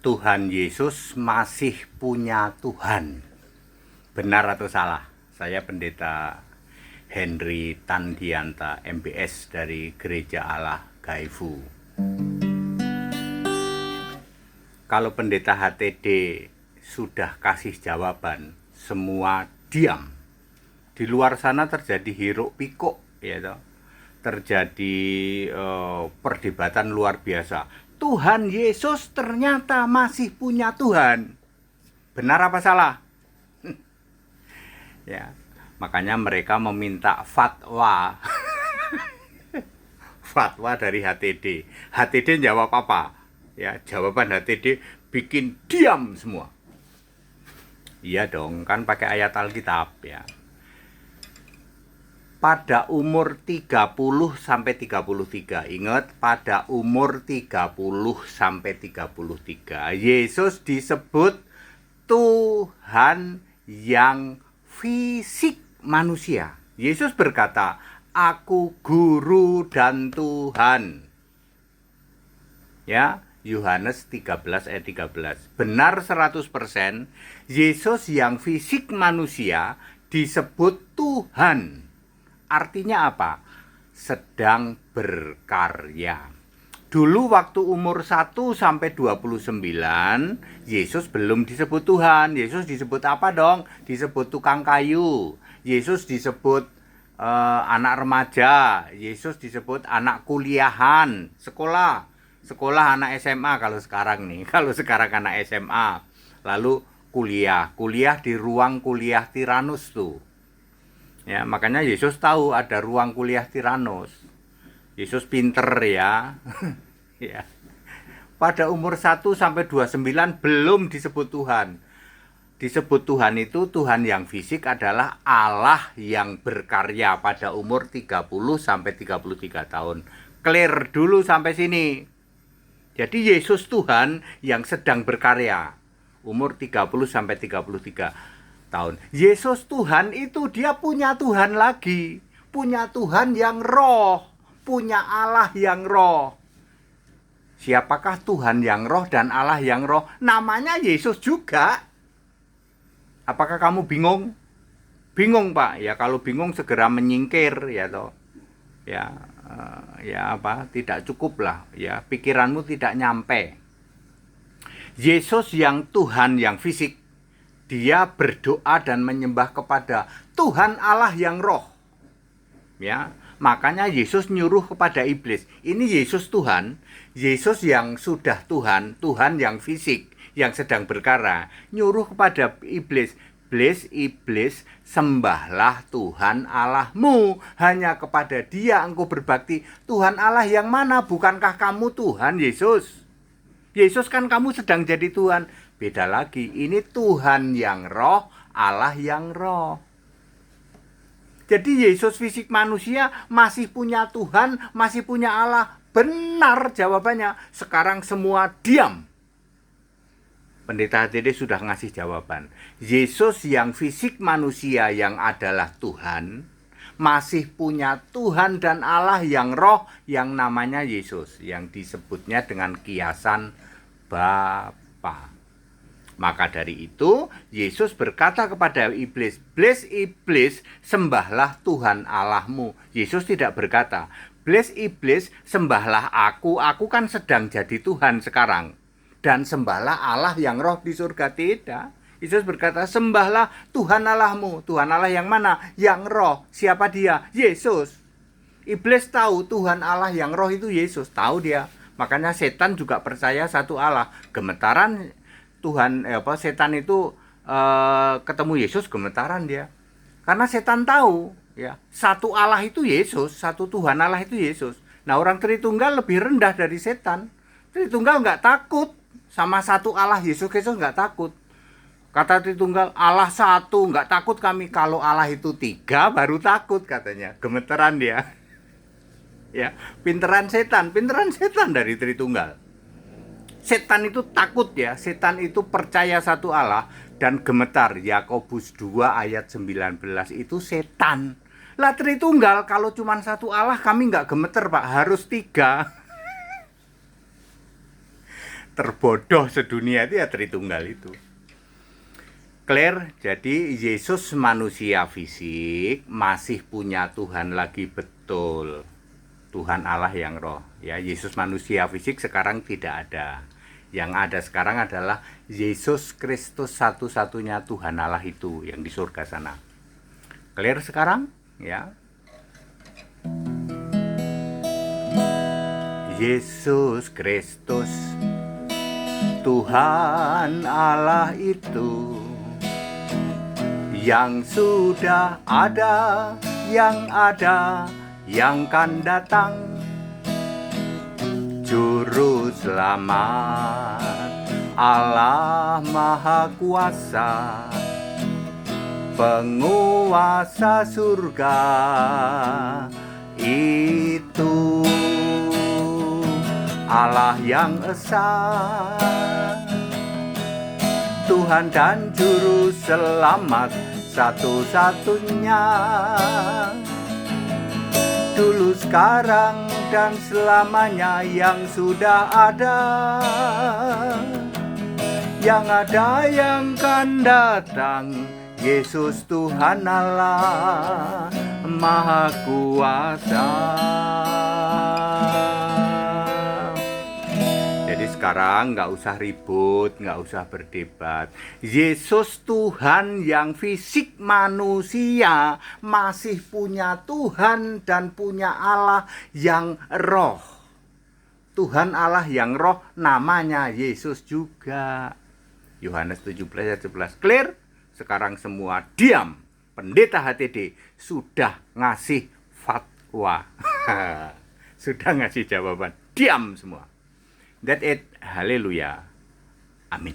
Tuhan Yesus masih punya Tuhan. Benar atau salah? Saya Pendeta Henry Tandianta, MBS dari Gereja Allah Gaifu. Kalau Pendeta HTD sudah kasih jawaban, semua diam. Di luar sana terjadi hiruk pikuk, ya toh. Terjadi perdebatan luar biasa. Tuhan Yesus ternyata masih punya Tuhan. Benar apa salah? Ya, makanya mereka meminta fatwa. Fatwa dari HTD. HTD jawab apa? Ya, jawaban HTD bikin diam semua. Iya dong, kan pakai ayat Alkitab ya. Pada umur 30 sampai 33. Ingat, pada umur 30 sampai 33. Yesus disebut Tuhan yang fisik manusia. Yesus berkata, "Aku guru dan Tuhan." Ya, Yohanes 13 ayat 13. Benar 100%, Yesus yang fisik manusia disebut Tuhan. Artinya apa? Sedang berkarya. Dulu waktu umur 1 sampai 29, Yesus belum disebut Tuhan. Yesus disebut apa dong? Disebut tukang kayu. Yesus disebut anak remaja. Yesus disebut anak kuliahan, sekolah anak SMA kalau sekarang nih. Kalau sekarang anak SMA. Lalu kuliah di ruang kuliah Tiranus tuh. Ya, makanya Yesus tahu ada ruang kuliah Tiranus. Yesus pinter ya. Ya. Pada umur 1 sampai 29 belum disebut Tuhan. Disebut Tuhan itu Tuhan yang fisik adalah Allah yang berkarya pada umur 30 sampai 33 tahun. Clear dulu sampai sini. Jadi Yesus Tuhan yang sedang berkarya umur 30 sampai 33 tahun. Yesus Tuhan itu dia punya Tuhan lagi, punya Tuhan yang roh, punya Allah yang roh. Siapakah Tuhan yang roh dan Allah yang roh? Namanya Yesus juga. Apakah kamu bingung? Bingung, Pak. Ya kalau bingung segera menyingkir ya toh. Ya apa? Tidak cukup lah ya, pikiranmu tidak nyampe. Yesus yang Tuhan yang fisik, dia berdoa dan menyembah kepada Tuhan Allah yang roh. Ya, makanya Yesus nyuruh kepada iblis. Ini Yesus Tuhan, Yesus yang sudah Tuhan, Tuhan yang fisik, yang sedang berkarya, nyuruh kepada iblis, iblis, sembahlah Tuhan Allahmu. Hanya kepada Dia engkau berbakti. Tuhan Allah yang mana? Bukankah kamu Tuhan Yesus? Yesus kan kamu sedang jadi Tuhan. Beda lagi, ini Tuhan yang roh, Allah yang roh. Jadi Yesus fisik manusia masih punya Tuhan, masih punya Allah. Benar jawabannya. Sekarang semua diam. Pendeta HTD sudah ngasih jawaban. Yesus yang fisik manusia yang adalah Tuhan, masih punya Tuhan dan Allah yang roh, yang namanya Yesus, yang disebutnya dengan kiasan Bapa. Maka dari itu, Yesus berkata kepada iblis, iblis, sembahlah Tuhan Allahmu. Yesus tidak berkata, iblis, sembahlah aku kan sedang jadi Tuhan sekarang. Dan sembahlah Allah yang roh di surga. Tidak. Yesus berkata, sembahlah Tuhan Allahmu. Tuhan Allah yang mana? Yang roh. Siapa dia? Yesus. Iblis tahu Tuhan Allah yang roh itu Yesus. Tahu dia. Makanya setan juga percaya satu Allah. Gemetaran setan itu ketemu Yesus, gemetaran dia. Karena setan tahu ya, satu Allah itu Yesus, satu Tuhan Allah itu Yesus. Nah, orang Tritunggal lebih rendah dari setan. Tritunggal nggak takut sama satu Allah Yesus Kristus, nggak takut. Kata Tritunggal, Allah satu, nggak takut kami. Kalau Allah itu tiga baru takut katanya. Gemetaran dia. Ya, pinteran setan dari Tritunggal. Setan itu takut ya, setan itu percaya satu Allah dan gemetar. Yakobus 2 ayat 19 itu setan. Lah Tritunggal kalau cuma satu Allah kami nggak gemeter Pak, harus tiga. terbodoh sedunia itu ya Tritunggal itu. Clear, jadi Yesus manusia fisik masih punya Tuhan lagi betul. Tuhan Allah yang roh. Ya, Yesus manusia fisik sekarang tidak ada. Yang ada sekarang adalah Yesus Kristus satu-satunya Tuhan Allah itu yang di surga sana. Clear sekarang? Ya. Yesus Kristus Tuhan Allah itu yang sudah ada, yang ada, yang kan datang, Juru Selamat, Allah Maha Kuasa, penguasa surga itu, Allah yang esa, Tuhan dan Juru Selamat satu-satunya, dulu, sekarang, dan selamanya, yang sudah ada, yang ada, yang kan datang, Yesus Tuhan Allah Maha Kuasa. Jadi sekarang nggak usah ribut, nggak usah berdebat. Yesus Tuhan yang fisik manusia masih punya Tuhan dan punya Allah yang roh. Tuhan Allah yang roh namanya Yesus juga. Yohanes 17 ayat 11. Clear? Sekarang semua diam. Pendeta HTD sudah ngasih fatwa. Sudah ngasih jawaban. Diam semua. That's it. Haleluya. Amin.